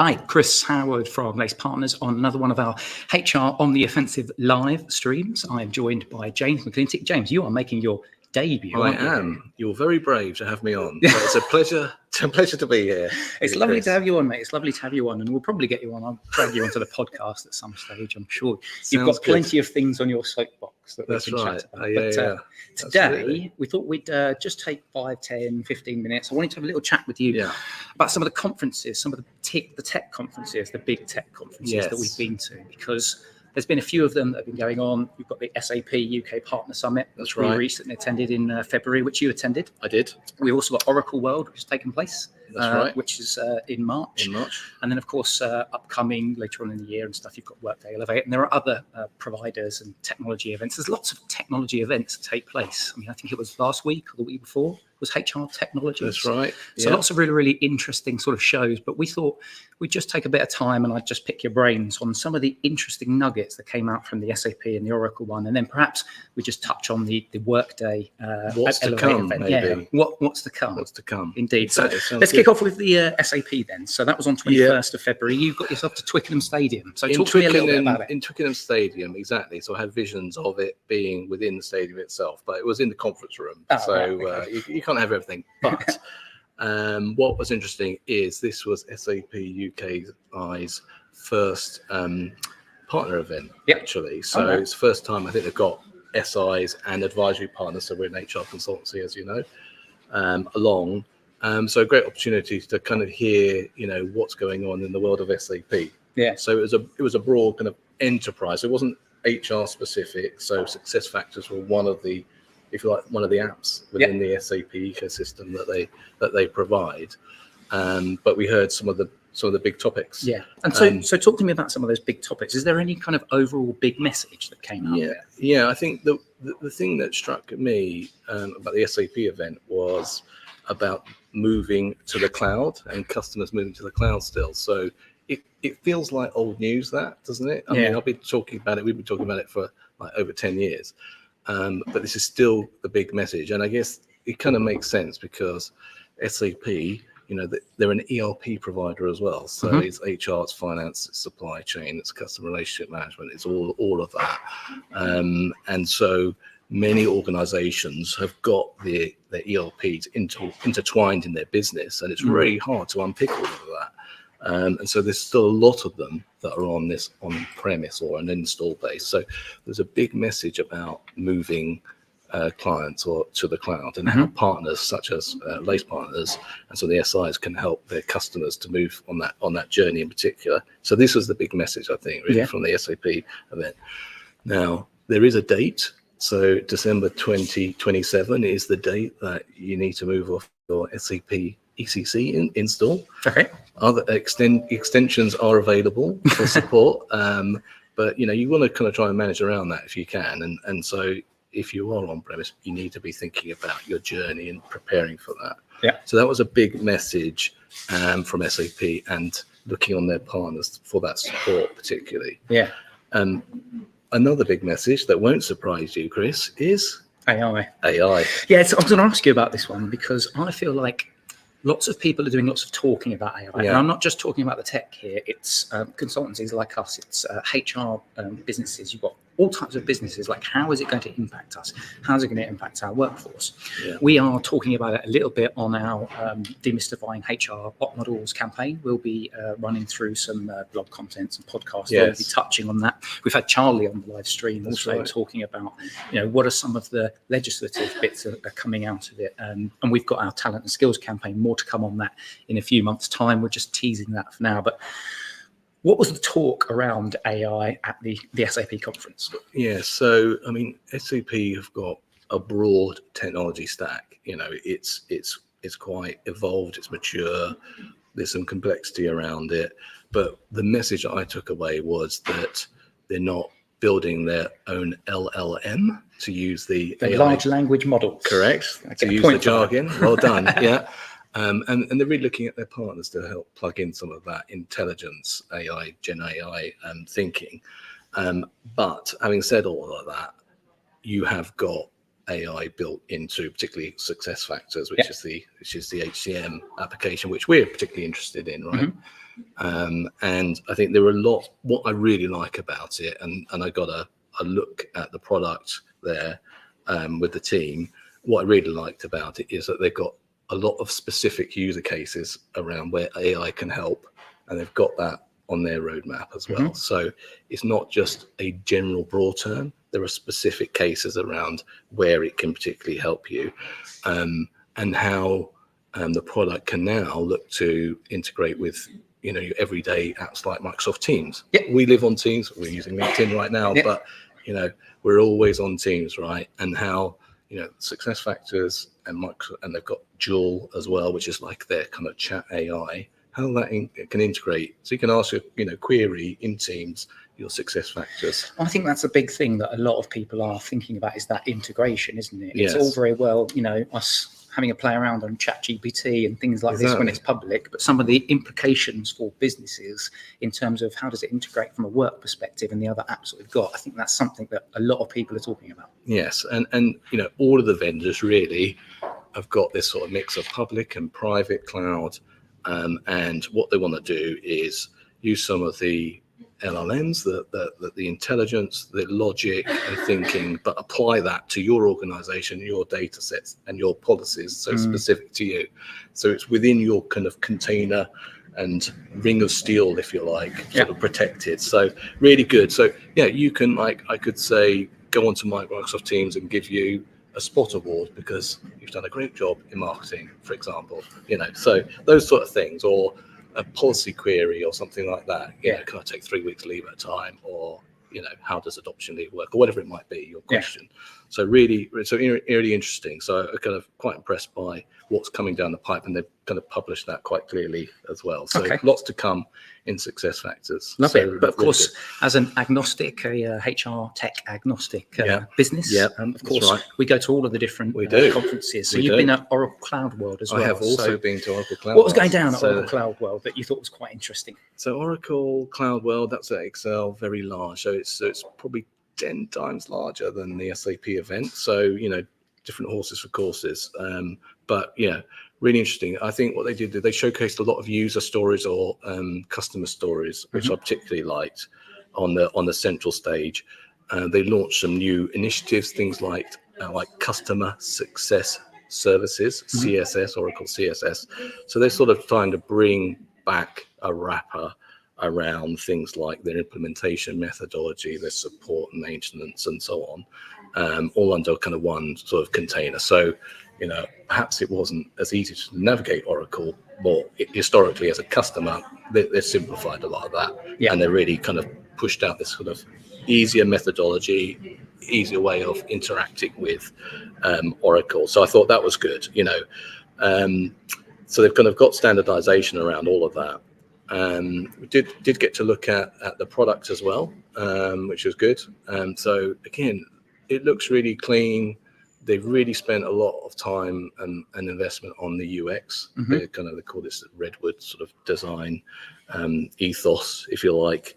Hi, Chris Howard from Lace Partners on another one of our HR on the Offensive live streams. I'm joined by James McLintic. James, you are making your debut. I am. You're very brave to have me on. So it's a pleasure. It's a pleasure to be here. It's lovely to have you on, mate. It's lovely to have you on, and we'll probably get you on. I'll drag you onto the podcast at some stage, I'm sure. You've got plenty of things on your soapbox that we can chat about. Today, we thought we'd just take 5, 10, 15 minutes. I wanted to have a little chat with you about some of the conferences, some of the tech conferences, the big tech conferences that we've been to, because there's been a few of them that have been going on. We've got the SAP UK Partner Summit, which we recently attended in February, which you attended. I did. We've also got Oracle World, which has taken place, which is in March. And then, of course, upcoming later on in the year and stuff, you've got Workday Elevate. And there are other providers and technology events. There's lots of technology events that take place. I mean, I think it was last week or the week before was HR Technology. That's right. So lots of really, really interesting sort of shows. But we thought we'd just take a bit of time and I'd just pick your brains on some of the interesting nuggets that came out from the SAP and the Oracle one. And then perhaps we just touch on the Workday what's to come, event. Maybe. Yeah, what's to come. What's to come. Indeed. So let's kick off with the SAP then. So that was on 21st of February. You got yourself to Twickenham Stadium. So talk to me a little bit about it. In Twickenham Stadium, exactly. So I had visions of it being within the stadium itself, but it was in the conference room. You can't have everything. But what was interesting is this was SAP UK's first partner event, actually. So it's the first time I think they've got SIs and advisory partners, so we're an HR consultancy, as you know, along. So a great opportunity to kind of hear, what's going on in the world of SAP. Yeah. So it was a broad kind of enterprise. It wasn't HR specific. So success factors were one of the, if you like, one of the apps within the SAP ecosystem that they provide. But we heard some of the big topics. Yeah. And so talk to me about some of those big topics. Is there any kind of overall big message that came out there? Yeah, I think the thing that struck me about the SAP event was about moving to the cloud and customers moving to the cloud still. So it feels like old news, that, doesn't it? I mean, I've been talking about it. We've been talking about it for like over 10 years. But this is still the big message. And I guess it kind of makes sense because SAP, they're an ERP provider as well. So it's HR, it's finance, it's supply chain, it's customer relationship management, it's all of that. And so many organizations have got their ERPs intertwined in their business, and it's really hard to unpick all of that. And so there's still a lot of them that are on this on-premise or an install base. So there's a big message about moving clients to the cloud, and how partners such as Lace Partners and so the SIs can help their customers to move on that journey in particular. So this was the big message, I think, really, from the SAP event. Now, there is a date. So December 2027 is the date that you need to move off your SAP ECC install. Okay. Other extensions are available for support, but you want to kind of try and manage around that if you can. And so if you are on premise, you need to be thinking about your journey and preparing for that. Yeah. So that was a big message from SAP and looking on their partners for that support particularly. Yeah. Another big message that won't surprise you, Chris, is AI. Yeah, so I was going to ask you about this one because I feel like lots of people are doing lots of talking about AI. And I'm not just talking about the tech here. It's consultancies like us. It's HR businesses. You've got all types of businesses. Like, how is it going to impact us? How's it going to impact our workforce? Yeah. We are talking about it a little bit on our Demystifying HR Op Models campaign. We'll be running through some blog content and podcasts. We'll be touching on that. We've had Charlie on the live stream also talking about, what are some of the legislative bits that are coming out of it. And we've got our talent and skills campaign, more to come on that in a few months' time. We're just teasing that for now. But what was the talk around AI at the SAP conference? Yeah, so I mean, SAP have got a broad technology stack. It's quite evolved, it's mature. There's some complexity around it, but the message that I took away was that they're not building their own LLM to use the AI. Large language models. Correct. To use the jargon. Well done. Yeah. And they're really looking at their partners to help plug in some of that intelligence, AI, Gen AI thinking. But having said all of that, you have got AI built into particularly SuccessFactors, which is the HCM application, which we're particularly interested in, right? And I think there are a lot. What I really like about it, and I got a look at the product there with the team. What I really liked about it is that they've got a lot of specific user cases around where AI can help, and they've got that on their roadmap as well. So it's not just a general broad term. There are specific cases around where it can particularly help you, and how the product can now look to integrate with your everyday apps like Microsoft Teams. We live on Teams. We're using LinkedIn right now, but we're always on Teams, right? And how SuccessFactors and Microsoft, and they've got Joule as well, which is like their kind of chat AI. How that can integrate, so you can ask your query in Teams, your SuccessFactors. I think that's a big thing that a lot of people are thinking about, is that integration, isn't it? It's all very well, us having a play around on ChatGPT and things like this when it's public, but some of the implications for businesses in terms of how does it integrate from a work perspective and the other apps that we've got, I think that's something that a lot of people are talking about. Yes, and all of the vendors really have got this sort of mix of public and private cloud. And what they want to do is use some of the LLMs, the intelligence, the logic and thinking, but apply that to your organization, your data sets and your policies, so specific to you. So it's within your kind of container and ring of steel, if you like, sort of protected. So really good. So you can, like, I could say, go onto Microsoft Teams and give you a spot award because you've done a great job in marketing, for example, so those sort of things, or a policy query or something like that. Can I take 3 weeks leave at a time, or how does adoption leave work, or whatever it might be, your question. So really interesting. So I'm kind of quite impressed by what's coming down the pipe, and they've kind of published that quite clearly as well. So lots to come in SuccessFactors. Lovely. But of course, as an agnostic, a HR tech agnostic business, of course, we go to all of the different conferences. So you've been at Oracle Cloud World as well. I have also been to Oracle Cloud World. What was going down at Oracle Cloud World that you thought was quite interesting? So Oracle Cloud World, that's at Excel, very large. So it's probably 10 times larger than the SAP event. So, different horses for courses. But really interesting. I think what they did, they showcased a lot of user stories or customer stories, which I particularly liked on the central stage. They launched some new initiatives, things like customer success services, CSS, Oracle CSS. So they're sort of trying to bring back a wrapper around things like their implementation methodology, their support and maintenance, and so on, all under kind of one sort of container. So, perhaps it wasn't as easy to navigate Oracle, but historically as a customer, they've simplified a lot of that. And they really kind of pushed out this sort of easier methodology, easier way of interacting with Oracle. So I thought that was good, so they've kind of got standardization around all of that. We did get to look at the product as well, which was good. So again, it looks really clean. They've really spent a lot of time and investment on the UX. They call this Redwood sort of design ethos, if you like,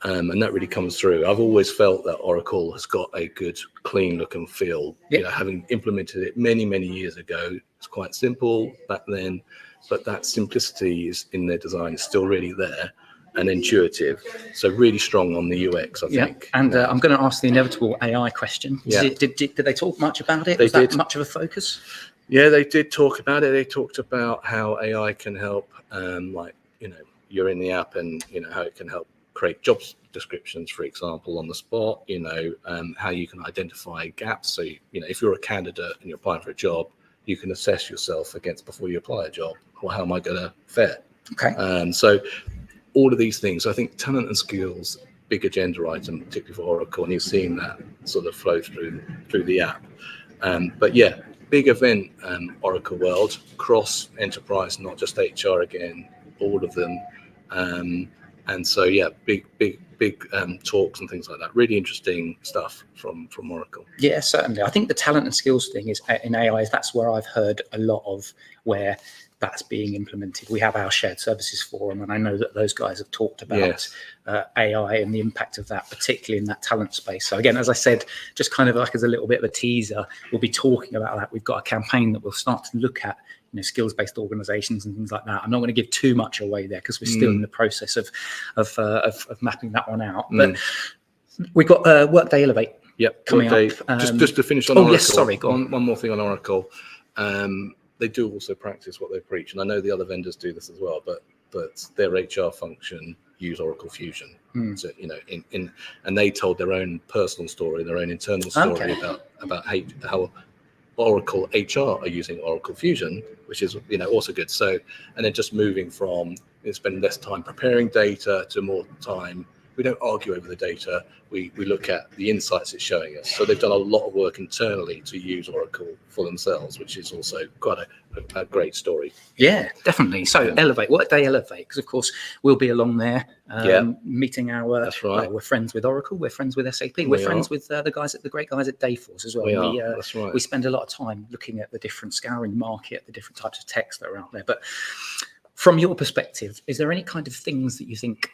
and that really comes through. I've always felt that Oracle has got a good, clean look and feel. Having implemented it many years ago, it's quite simple back then. But that simplicity is in their design is still really there and intuitive. So really strong on the UX, I think. And I'm going to ask the inevitable AI question. Did they talk much about it? Was that much of a focus? Yeah, they did talk about it. They talked about how AI can help, you're in the app and, how it can help create job descriptions, for example, on the spot, how you can identify gaps. So, if you're a candidate and you're applying for a job, you can assess yourself against before you apply a job. Well, how am I going to fare? So all of these things, I think talent and skills, big agenda item, particularly for Oracle, and you're seeing that sort of flow through the app. But big event, Oracle World, cross enterprise, not just HR again, all of them. And so, big talks and things like that. Really interesting stuff from Oracle. Yeah, certainly. I think the talent and skills thing is in AI. That's where I've heard a lot of where that's being implemented. We have our shared services forum, and I know that those guys have talked about Yes. AI and the impact of that, particularly in that talent space. So again, as I said, just kind of like as a little bit of a teaser, we'll be talking about that. We've got a campaign that we'll start to look at, skills-based organizations and things like that. I'm not going to give too much away there because we're still in the process of mapping that one out. But we've got Workday Elevate. Yep, coming Workday, up. Just to finish on Oracle. Yes, sorry, go on. One more thing on Oracle. They do also practice what they preach, and I know the other vendors do this as well. But their HR function use Oracle Fusion. So and they told their own personal story, their own internal story about how Oracle HR are using Oracle Fusion, which is also good. So, and then just moving from spending less time preparing data to more time. We don't argue over the data. We look at the insights it's showing us. So they've done a lot of work internally to use Oracle for themselves, which is also quite a great story. Yeah, definitely. So Elevate, Workday Elevate, because of course we'll be along there meeting our. That's right. Well, we're friends with Oracle. We're friends with SAP. We're friends with the great guys at Dayforce as well. That's right. We spend a lot of time looking at the different scouring the market, the different types of techs that are out there. But from your perspective, is there any kind of things that you think,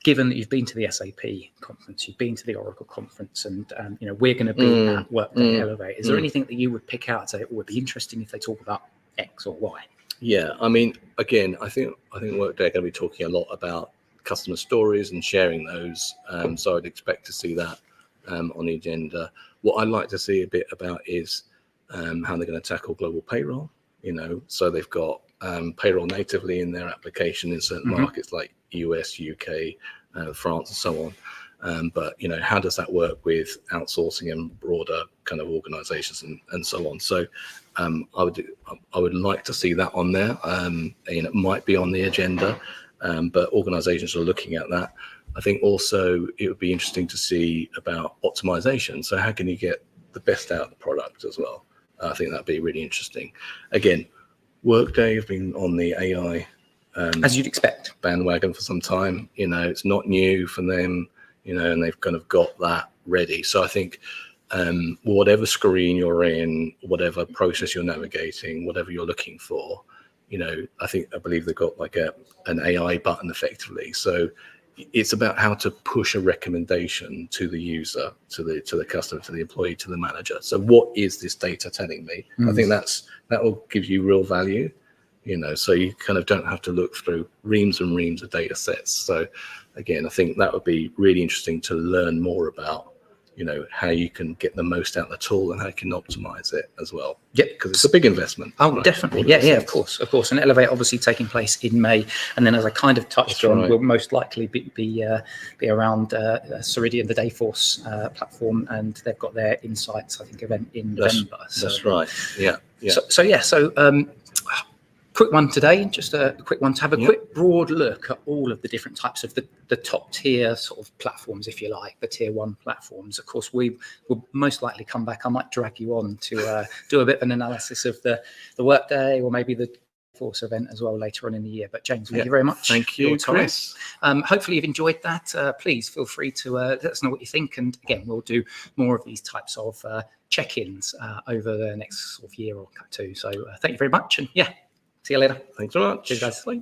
given that you've been to the SAP conference, you've been to the Oracle conference, and we're going to be at Workday Elevate, is there anything that you would pick out and say it would be interesting if they talk about X or Y? Yeah, I mean, again, I think Workday are going to be talking a lot about customer stories and sharing those. So I'd expect to see that on the agenda. What I'd like to see a bit about is how they're going to tackle global payroll. So they've got payroll natively in their application in certain markets like US, UK, France, and so on. But how does that work with outsourcing and broader kind of organisations and so on? So I would like to see that on there. It might be on the agenda, but organisations are looking at that. I think also it would be interesting to see about optimization. So how can you get the best out of the product as well? I think that'd be really interesting. Again, Workday have been on the AI as you'd expect bandwagon for some time. It's not new for them, and they've kind of got that ready. So I think whatever screen you're in, whatever process you're navigating, whatever you're looking for, I believe they've got like an AI button effectively. So it's about how to push a recommendation to the user, to the customer, to the employee, to the manager. So what is this data telling me? I think that will give you real value, so you kind of don't have to look through reams and reams of data sets. So again, I think that would be really interesting to learn more about, how you can get the most out of the tool and how you can optimize it as well. Yep. Because it's a big investment. Oh, right? Definitely. Yeah, of course. And Elevate obviously taking place in May. And then as I kind of touched on, will most likely be around Ceridian, the Dayforce platform, and they've got their Insights, I think, event in November. That's right. Yeah. So quick one today, just a quick one to have a quick broad look at all of the different types of the top tier sort of platforms, if you like, the tier one platforms. Of course, we will most likely come back. I might drag you on to do a bit of an analysis of the Workday or maybe the Force event as well later on in the year. But James, thank you very much. Thank you, Chris. Hopefully you've enjoyed that. Please feel free to let us know what you think. And again, we'll do more of these types of check-ins over the next sort of year or two. So thank you very much. And see you later. Thanks so much. Cheers, guys. Bye.